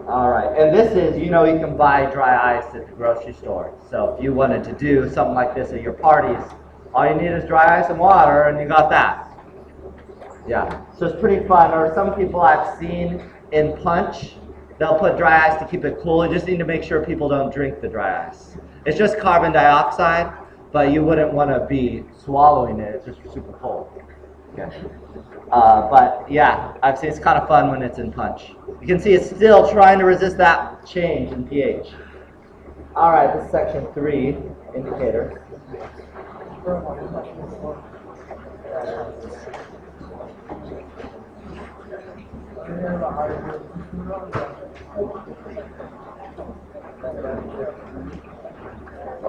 All right, and this is, you know, you can buy dry ice at the grocery store. So if you wanted to do something like this at your parties, all you need is dry ice and water, and you got that. Yeah, so it's pretty fun. Or some people I've seen in punch, they'll put dry ice to keep it cool. You just need to make sure people don't drink the dry ice. It's just carbon dioxide, but you wouldn't want to be swallowing it. It's just super cold. Okay. But yeah, I've seen it's kind of fun when it's in punch. You can see it's still trying to resist that change in pH. All right, this is section 3, indicators.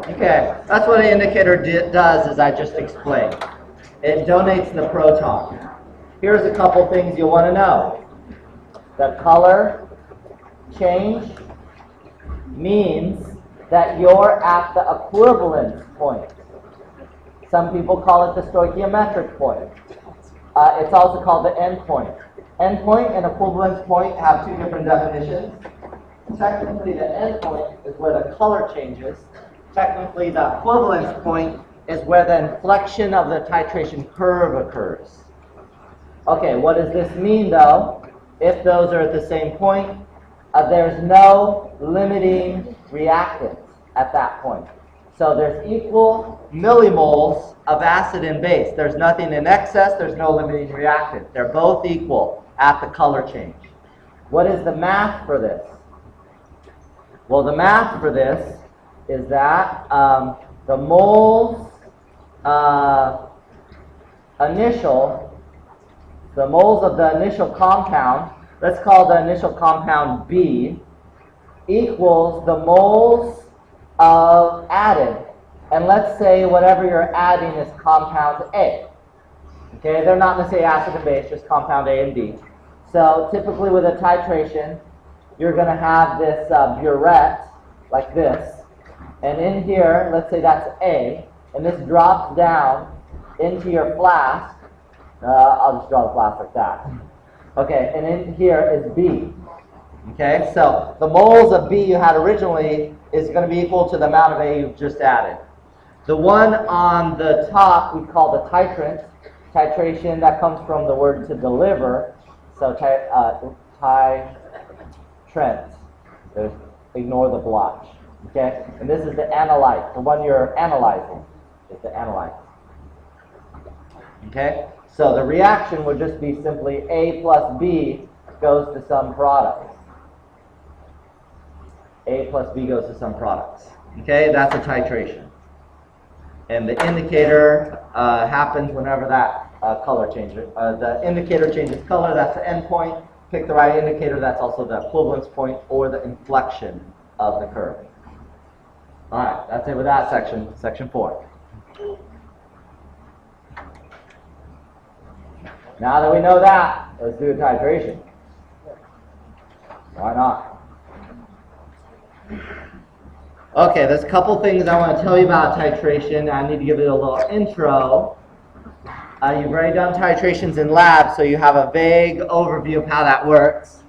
Okay, that's what an indicator does, as I just explained. It donates the proton. Here's a couple things you'll want to know. The color change means that you're at the equivalence point. Some people call it the stoichiometric point. It's also called the endpoint. Endpoint and equivalence point have two different definitions. Technically, the endpoint is where the color changes. Technically, the equivalence point is where the inflection of the titration curve occurs. Okay, what does this mean, though? If those are at the same point, there's no limiting reactants at that point. So there's equal millimoles of acid and base. There's nothing in excess, there's no limiting reactant. They're both equal at the color change. What is the math for this? Well, the math for this is that the moles the moles of the initial compound, let's call the initial compound B, equals the moles of added. And let's say whatever you're adding is compound A. Okay, they're not necessarily acid and base, just compound A and B. So typically with a titration, you're going to have this burette like this. And in here, let's say that's A, and this drops down into your flask. I'll just draw the flask like that. Okay, and in here is B. Okay, so the moles of B you had originally is going to be equal to the amount of A you've just added. The one on the top we call the titrant. Titration, that comes from the word to deliver. So titrant. Ignore the blotch. Okay, and this is the analyte, the one you're analyzing. It's the analyte. Okay, so the reaction would just be simply A plus B goes to some products. A plus B goes to some products. Okay, that's a titration. And the indicator happens whenever that color changes. The indicator changes color, that's the endpoint. Pick the right indicator, that's also the equivalence point or the inflection of the curve. All right, that's it with that section, section 4. Now that we know that, let's do a titration. Why not? Okay, there's a couple things I want to tell you about titration. I need to give you a little intro. You've already done titrations in lab, so you have a vague overview of how that works.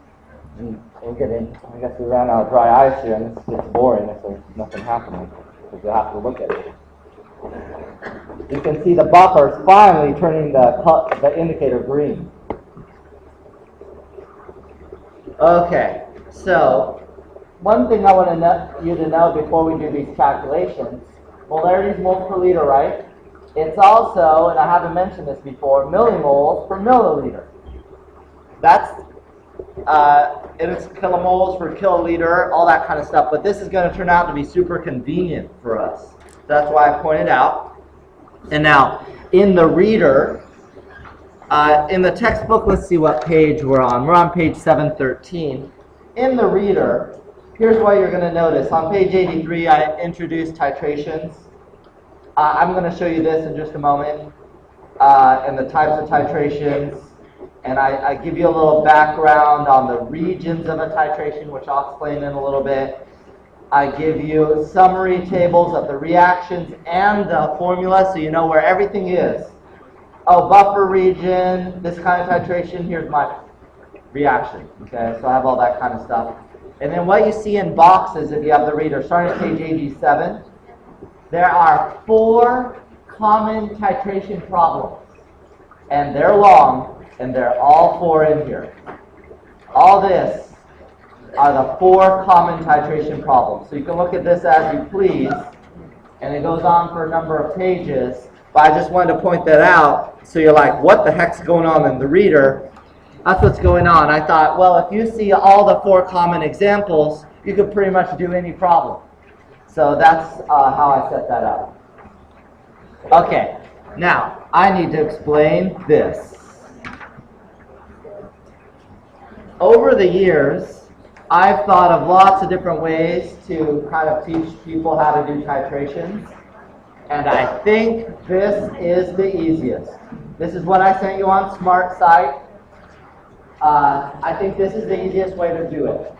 And we'll get in. I guess we ran out of dry ice here, and it's boring if there's nothing happening, because you'll have to look at it. You can see the buffer is finally turning the indicator green. Okay, so one thing I want you to know before we do these calculations, polarity is moles per liter, right? It's also, and I haven't mentioned this before, millimoles per milliliter. That's, it's kilomoles per kiloliter, all that kind of stuff, but this is going to turn out to be super convenient for us. So that's why I pointed out. And now, in the reader, in the textbook, let's see what page we're on. We're on page 713. In the reader, here's what you're going to notice. On page 83, I introduced titrations. I'm going to show you this in just a moment, and the types of titrations. And I give you a little background on the regions of a titration, which I'll explain in a little bit. I give you summary tables of the reactions and the formula so you know where everything is. oh, buffer region, this kind of titration, here's my reaction. Okay, so I have all that kind of stuff. And then what you see in boxes, if you have the reader, starting at page 87, there are 4 common titration problems. And they're long, and they're all 4 in here. All this are the 4 common titration problems. So you can look at this as you please, and it goes on for a number of pages. But I just wanted to point that out, so you're like, what the heck's going on in the reader? That's what's going on. I thought, well, if you see all the 4 common examples, you could pretty much do any problem. So that's how I set that up. Okay, now I need to explain this. Over the years, I've thought of lots of different ways to kind of teach people how to do titrations. And I think this is the easiest. This is what I sent you on SmartSite. I think this is the easiest way to do it.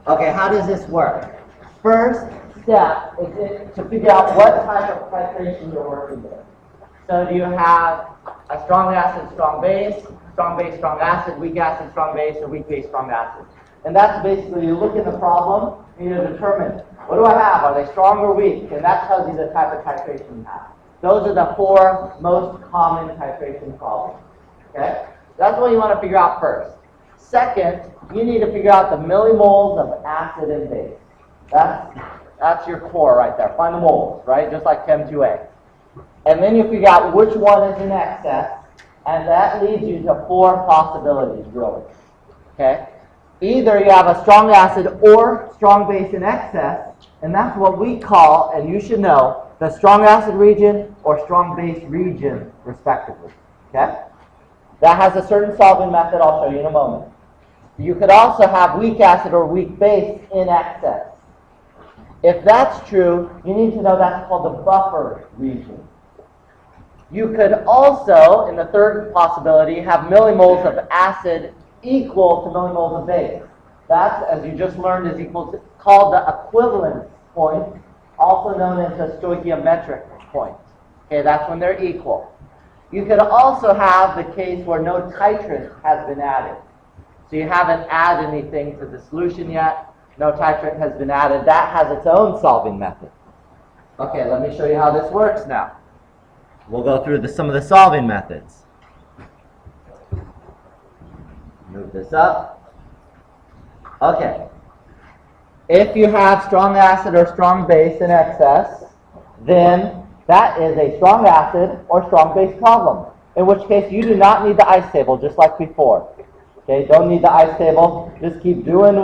Okay, how does this work? First step is to figure out what type of titration you're working with. So do you have a strong acid, strong base, strong acid, weak acid, strong base, or weak base, strong acid? And that's basically, you look at the problem, and you determine, what do I have? Are they strong or weak? And that tells you the type of titration you have. Those are the 4 most common titration problems. Okay? That's what you want to figure out first. Second, you need to figure out the millimoles of acid and base. That's your core right there. Find the moles, right? Just like Chem 2A. And then you figure out which one is in excess, and that leads you to 4 possibilities, really. Okay? Either you have a strong acid or strong base in excess, and that's what we call, and you should know, the strong acid region or strong base region, respectively. Okay? That has a certain solving method I'll show you in a moment. You could also have weak acid or weak base in excess. If that's true, you need to know that's called the buffer region. You could also, in the third possibility, have millimoles of acid equal to millimoles of base. That, as you just learned, is called the equivalence point, also known as the stoichiometric point. Okay, that's when they're equal. You could also have the case where no titrant has been added. So you haven't added anything to the solution yet. No titrant has been added. That has its own solving method. Okay, let me show you how this works now. We'll go through some of the solving methods. Move this up. Okay. If you have strong acid or strong base in excess, then that is a strong acid or strong base problem, in which case you do not need the ice table, just like before. Okay, don't need the ice table. Just keep doing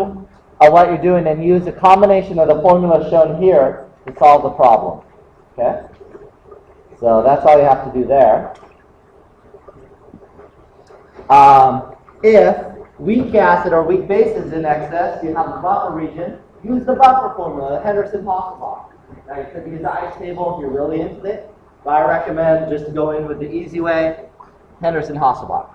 what you're doing and use a combination of the formulas shown here to solve the problem. Okay? So that's all you have to do there. If weak acid or weak base is in excess, you have the buffer region, use the buffer formula, the Henderson-Hasselbalch. Now you could use the ice table if you're really into it, but I recommend just going with the easy way, Henderson-Hasselbalch.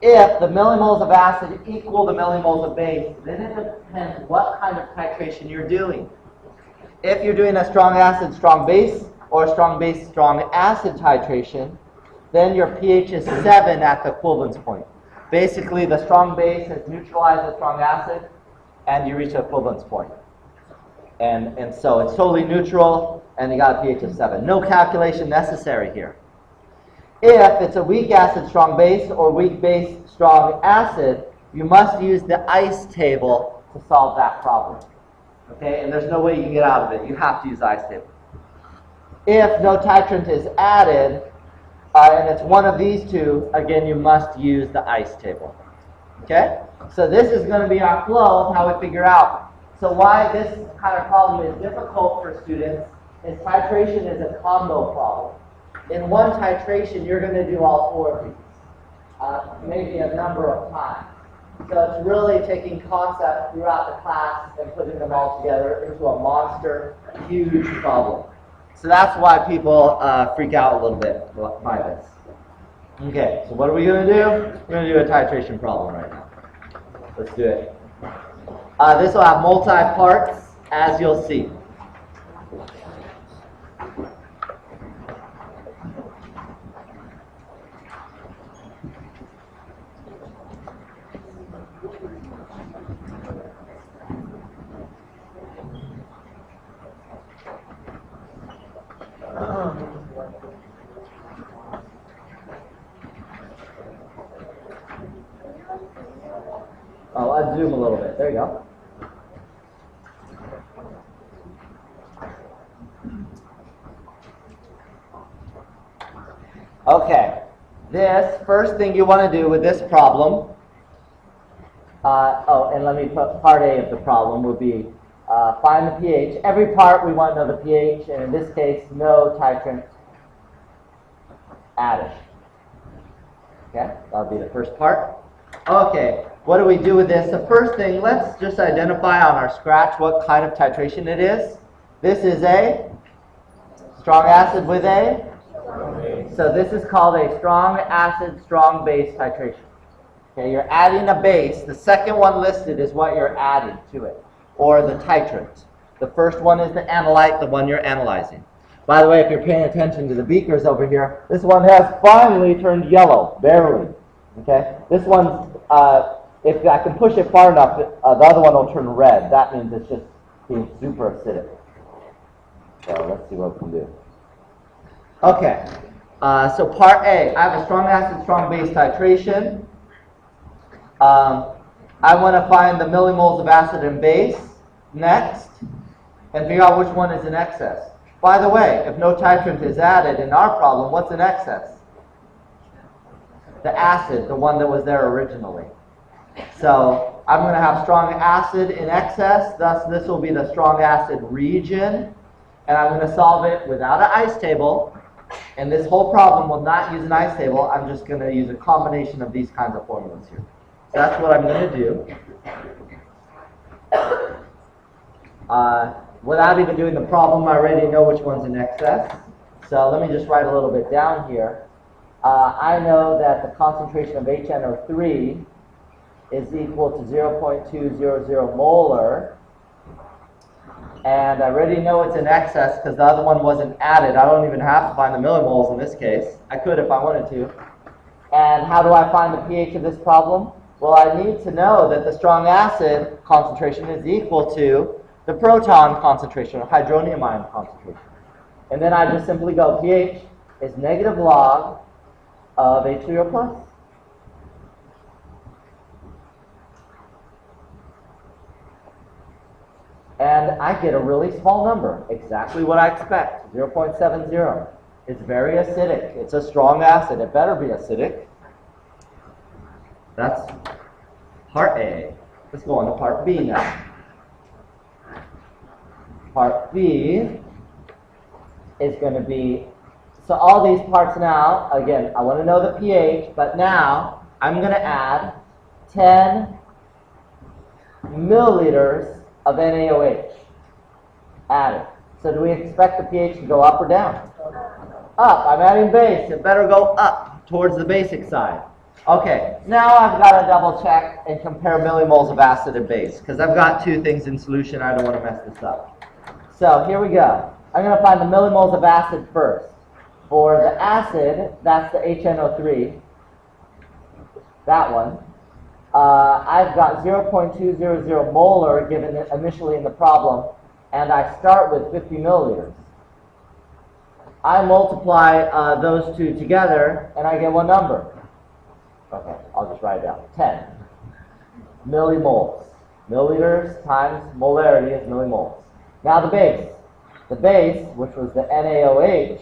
If the millimoles of acid equal the millimoles of base, then it depends what kind of titration you're doing. If you're doing a strong acid, strong base, or strong base, strong acid titration, then your pH is 7 at the equivalence point. Basically, the strong base has neutralized the strong acid, and you reach an equivalence point. And so it's totally neutral, and you got a pH of 7. No calculation necessary here. If it's a weak acid, strong base, or weak base, strong acid, you must use the ice table to solve that problem. Okay, and there's no way you can get out of it. You have to use the ice table. If no titrant is added, and it's one of these two, again, you must use the ice table. Okay? So this is going to be our flow of how we figure out. So why this kind of problem is difficult for students is titration is a combo problem. In one titration, you're going to do all 4 of these, maybe a number of times. So it's really taking concepts throughout the class and putting them all together into a monster, huge problem. So that's why people freak out a little bit by this. Okay, so what are we going to do? We're going to do a titration problem right now. Let's do it. This will have multi-parts, as you'll see. Oh, I'll zoom a little bit. There you go. Okay. This first thing you want to do with this problem, and let me put part A of the problem would be find the pH. Every part we want to know the pH, and in this case, no titrant added. Okay, that'll be the first part. Okay, what do we do with this? The first thing, let's just identify on our scratch what kind of titration it is. This is a strong acid with a, so this is called a strong acid, strong base titration. Okay, you're adding a base. The second one listed is what you're adding to it, or the titrant. The first one is the analyte, the one you're analyzing. By the way, if you're paying attention to the beakers over here, this one has finally turned yellow, barely. Okay, this one's, if I can push it far enough, the other one will turn red. That means it's just being super acidic. So let's see what we can do. Okay, so part A, I have a strong acid, strong base titration. I want to find the millimoles of acid and base next, and figure out which one is in excess. By the way, if no titrant is added in our problem, what's in excess? The acid, the one that was there originally. So I'm going to have strong acid in excess, thus this will be the strong acid region, and I'm going to solve it without an ice table, and this whole problem will not use an ice table. I'm just going to use a combination of these kinds of formulas here. So that's what I'm going to do. Without even doing the problem, I already know which one's in excess. So let me just write a little bit down here. I know that the concentration of HNO3 is equal to 0.200 molar. And I already know it's in excess because the other one wasn't added. I don't even have to find the millimoles in this case. I could if I wanted to. And how do I find the pH of this problem? Well, I need to know that the strong acid concentration is equal to the proton concentration, or hydronium ion concentration. And then I just simply go, pH is negative log of H3O plus. And I get a really small number, exactly what I expect, 0.70. It's very acidic. It's a strong acid. It better be acidic. That's part A. Let's go on to part B now. Part B is going to be, so all these parts now, again, I want to know the pH, but now I'm going to add 10 milliliters of NaOH added. So do we expect the pH to go up or down? Up. I'm adding base. It better go up towards the basic side. Okay, now I've got to double check and compare millimoles of acid and base, because I've got two things in solution. I don't want to mess this up. So here we go. I'm going to find the millimoles of acid first. For the acid, that's the HNO3, that one. I've got 0.200 molar given initially in the problem, and I start with 50 milliliters. I multiply those two together, and I get one number. Okay, I'll just write it down. 10 millimoles. Milliliters times molarity is millimoles. Now the base. The base, which was the NaOH,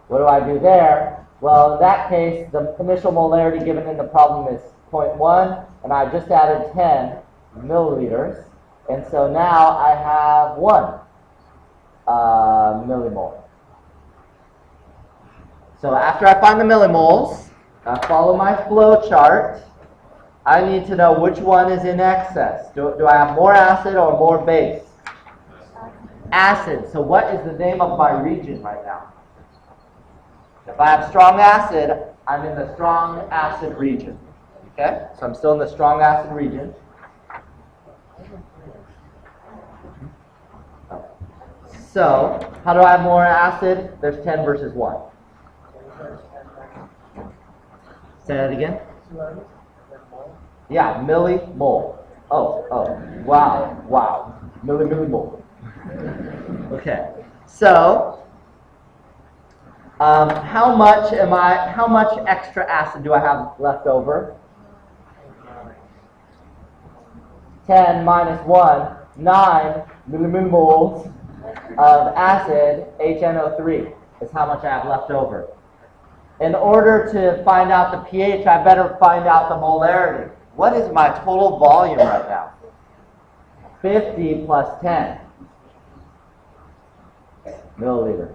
what do I do there? Well, in that case, the initial molarity given in the problem is 0.1, and I just added 10 milliliters. And so now I have 1 millimole. So after I find the millimoles, I follow my flow chart. I need to know which one is in excess. Do I have more acid or more base? Acid. So what is the name of my region right now? If I have strong acid, I'm in the strong acid region. Okay? So I'm still in the strong acid region. So, how do I have more acid? There's 10 versus 1. Say that again? Yeah, millimole. Oh, wow. Millimole. Okay. So, how much extra acid do I have left over? 10 minus 1, 9 millimoles of acid, HNO3, is how much I have left over. In order to find out the pH, I better find out the molarity. What is my total volume right now? 50 plus 10 milliliters.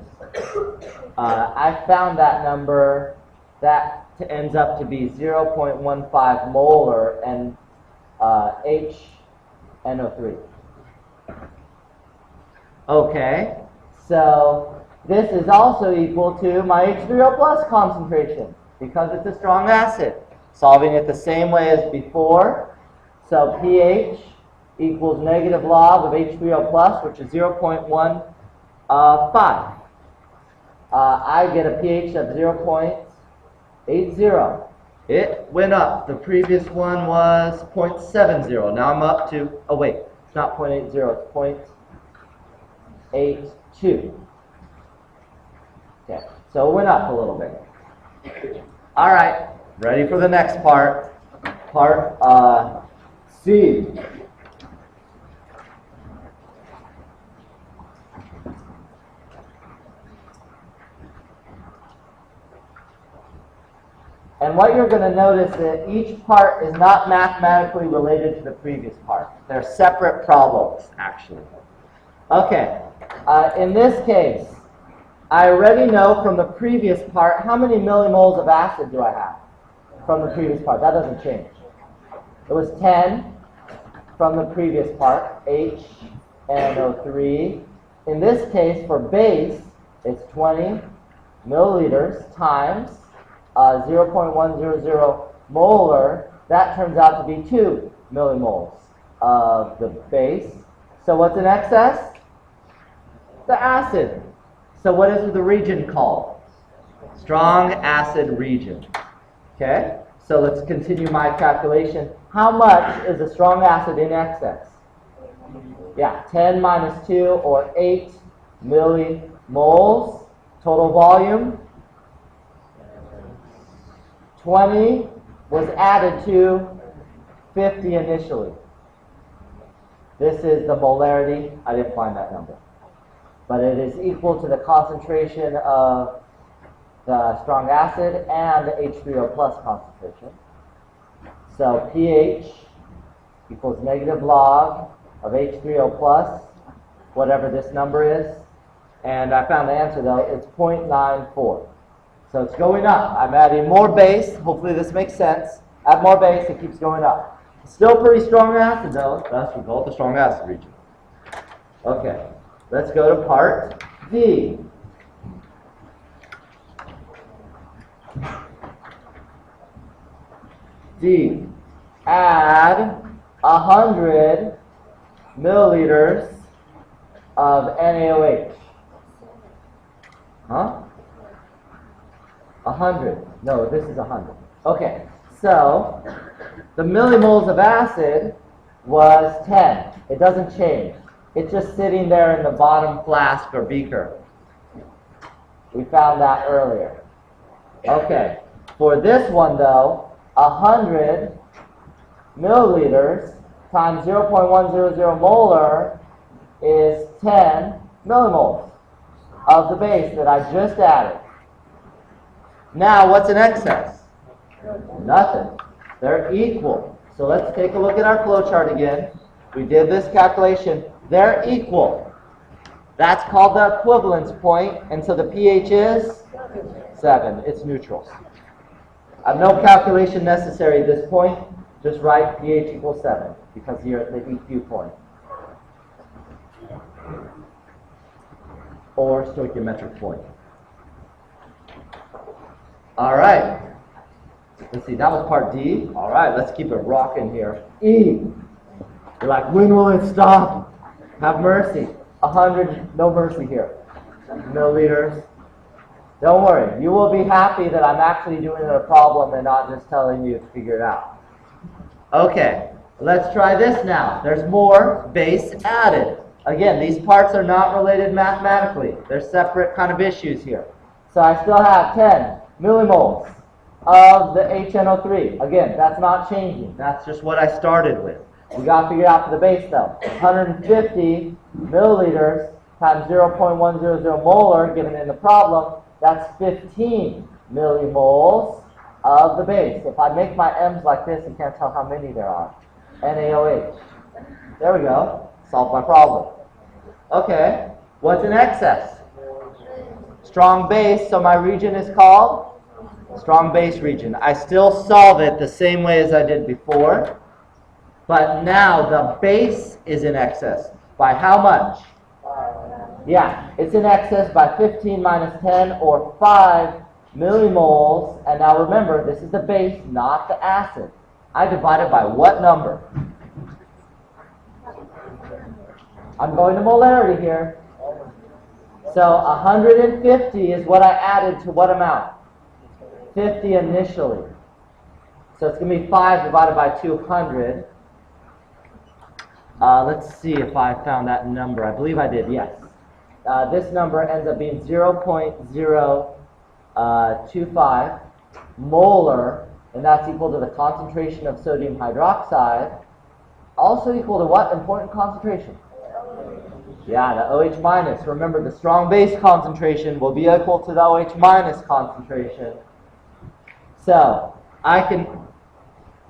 I found that number. That ends up to be 0.15 molar and HNO3. Okay, so this is also equal to my H3O plus concentration because it's a strong acid. Solving it the same way as before. So pH equals negative log of H3O plus, which is 0.15. I get a pH of 0.80. It went up. The previous one was 0.70. Now I'm up to, oh wait, it's not 0.80, it's 0.82. Okay, so it went up a little bit. All right, ready for the next part. Part C. And what you're going to notice is that each part is not mathematically related to the previous part. They're separate problems, actually. Okay, in this case, I already know from the previous part how many millimoles of acid do I have from the previous part. That doesn't change. It was 10 from the previous part, HNO3. In this case, for base, it's 20 milliliters times 0.100 molar. That turns out to be 2 millimoles of the base. So what's in excess? The acid. So what is the region called? Strong acid region. Okay, so let's continue my calculation. How much is a strong acid in excess? Yeah, 10 minus 2, or 8 millimoles. Total volume? 20 was added to 50 initially. This is the molarity. I didn't find that number. But it is equal to the concentration of the strong acid and the H3O plus concentration. So pH equals negative log of H3O plus, whatever this number is. And I found the answer, though. It's 0.94. So it's going up. I'm adding more base. Hopefully this makes sense. Add more base, it keeps going up. Still pretty strong acid, though. Thus, we call it the strong acid region. Okay, let's go to part D. D. Add 100 milliliters of NaOH. Huh? 100. No, this is 100. Okay, so the millimoles of acid was 10. It doesn't change. It's just sitting there in the bottom flask or beaker. We found that earlier. Okay, for this one though, 100 milliliters times 0.100 molar is 10 millimoles of the base that I just added. Now, what's in excess? Nothing. They're equal. So let's take a look at our flow chart again. We did this calculation. They're equal. That's called the equivalence point, and so the pH is 7. It's neutral. I have no calculation necessary at this point. Just write pH equals 7 because you're at the EQ point. Or stoichiometric point. All right. Let's see, that was part D. All right, let's keep it rocking here. E. You're like, when will it stop? Have mercy. 100, no mercy here. Milliliters. Don't worry, you will be happy that I'm actually doing a problem and not just telling you to figure it out. Okay, let's try this now. There's more base added. Again, these parts are not related mathematically. They're separate kind of issues here. So I still have 10 millimoles of the HNO3. Again, that's not changing. That's just what I started with. We got to figure it out for the base though. 150 milliliters times 0.100 molar, given in the problem, that's 15 millimoles of the base. If I make my M's like this, you can't tell how many there are. NaOH. There we go. Solved my problem. Okay, what's in excess? Strong base, so my region is called strong base region. I still solve it the same way as I did before, but now the base is in excess. By how much? Yeah, it's in excess by 15 minus 10, or 5 millimoles. And now remember, this is the base, not the acid. I divide it by what number? I'm going to molarity here. So 150 is what I added to what amount? 50 initially. So it's going to be 5 divided by 200. Let's see if I found that number. I believe I did, yes. This number ends up being 0.025 molar, and that's equal to the concentration of sodium hydroxide. Also equal to what important concentration? Yeah, the OH minus. Remember, the strong base concentration will be equal to the OH minus concentration. So, I can,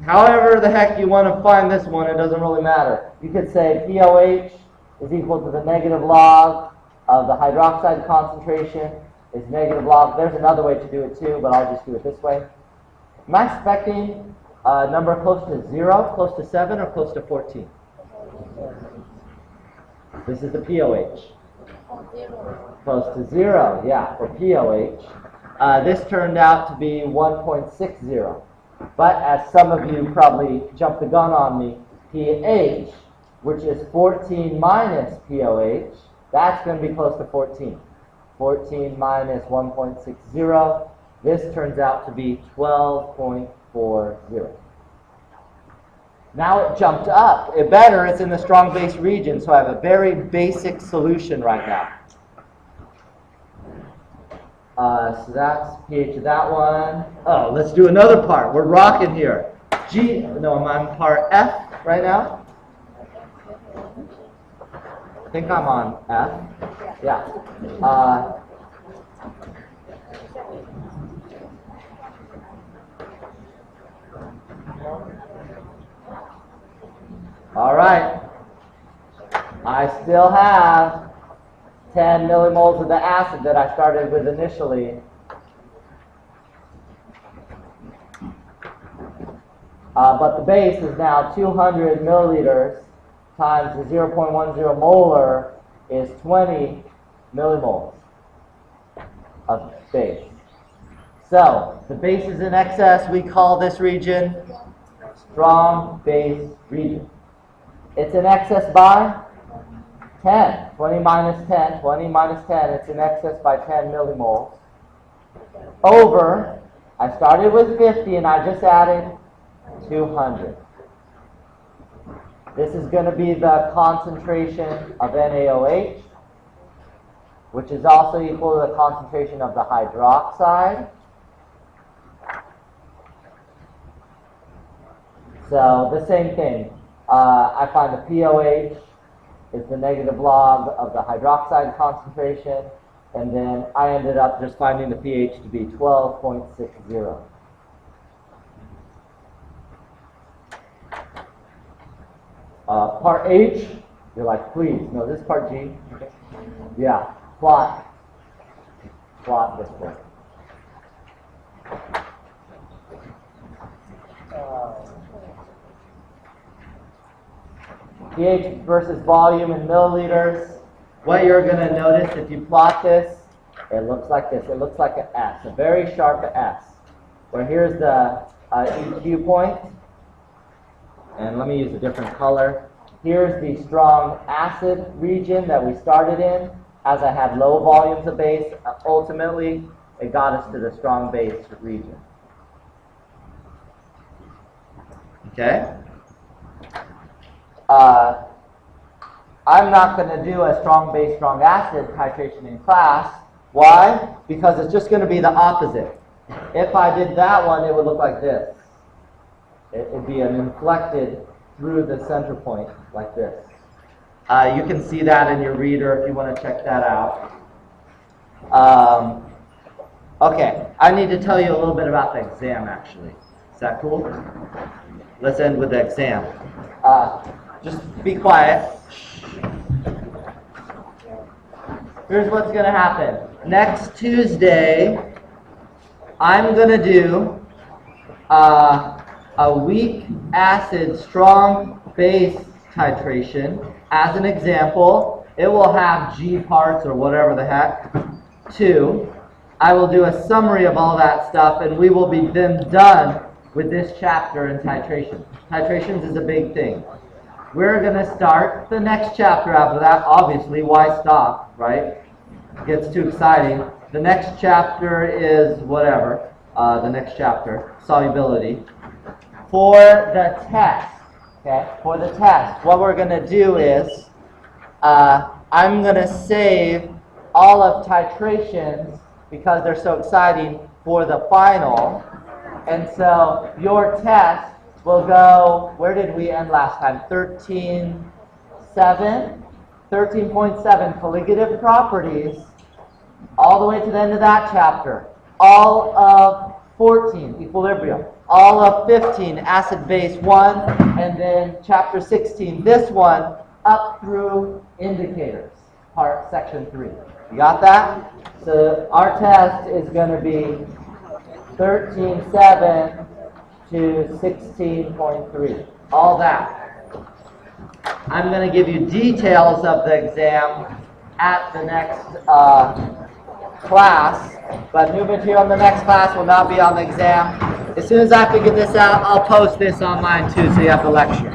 however the heck you want to find this one, it doesn't really matter. You could say POH is equal to the negative log of the hydroxide concentration is negative log. There's another way to do it too, but I'll just do it this way. Am I expecting a number close to 0, close to 7, or close to 14? This is the POH. Close to 0, yeah, for POH. This turned out to be 1.60. But as some of you probably jumped the gun on me, pH, which is 14 minus POH, that's going to be close to 14. 14 minus 1.60, this turns out to be 12.40. Now it jumped up. It's in the strong base region, so I have a very basic solution right now. So that's pH of that one. Oh, let's do another part. We're rocking here. I'm on part F right now. I think I'm on F. Yeah. All right. I still have 10 millimoles of the acid that I started with initially. But the base is now 200 milliliters times the 0.10 molar is 20 millimoles of base. So the base is in excess. We call this region strong base region. It's in excess by 10. 20 minus 10. 20 minus 10. It's in excess by 10 millimoles. Over, I started with 50 and I just added 200. This is going to be the concentration of NaOH, which is also equal to the concentration of the hydroxide. So the same thing. I find the POH is the negative log of the hydroxide concentration, and then I ended up just finding the pH to be 12.60. Part H, you're like, please, no, this is part G. Yeah, plot this one. pH versus volume in milliliters. What you're going to notice if you plot this, it looks like this. It looks like an S, a very sharp S. Where here's the EQ point. And let me use a different color. Here's the strong acid region that we started in. As I had low volumes of base, ultimately, it got us to the strong base region. Okay? I'm not going to do a strong base, strong acid titration in class. Why? Because it's just going to be the opposite. If I did that one, it would look like this. It would be an inflected through the center point, like this. You can see that in your reader if you want to check that out. Okay, I need to tell you a little bit about the exam, actually. Is that cool? Let's end with the exam. Just be quiet. Here's what's going to happen. Next Tuesday, I'm going to do a weak acid, strong base titration. As an example, it will have G parts or whatever the heck. 2. I will do a summary of all that stuff, and we will be then done with this chapter in titration. Titrations is a big thing. We're going to start the next chapter after that. Obviously, why stop, right? It gets too exciting. The next chapter is whatever. The next chapter, solubility. For the test, okay? For the test, what we're going to do is I'm going to save all of titrations because they're so exciting for the final. And so your test will go, where did we end last time? 13.7 colligative properties, all the way to the end of that chapter. All of 14, equilibrium. All of 15, acid base 1, and then chapter 16, this one, up through indicators, section 3. You got that? So our test is going to be 13.7 to 16.3. All that. I'm going to give you details of the exam at the next class, but new material in the next class will not be on the exam. As soon as I figure this out, I'll post this online too, so you have the lecture.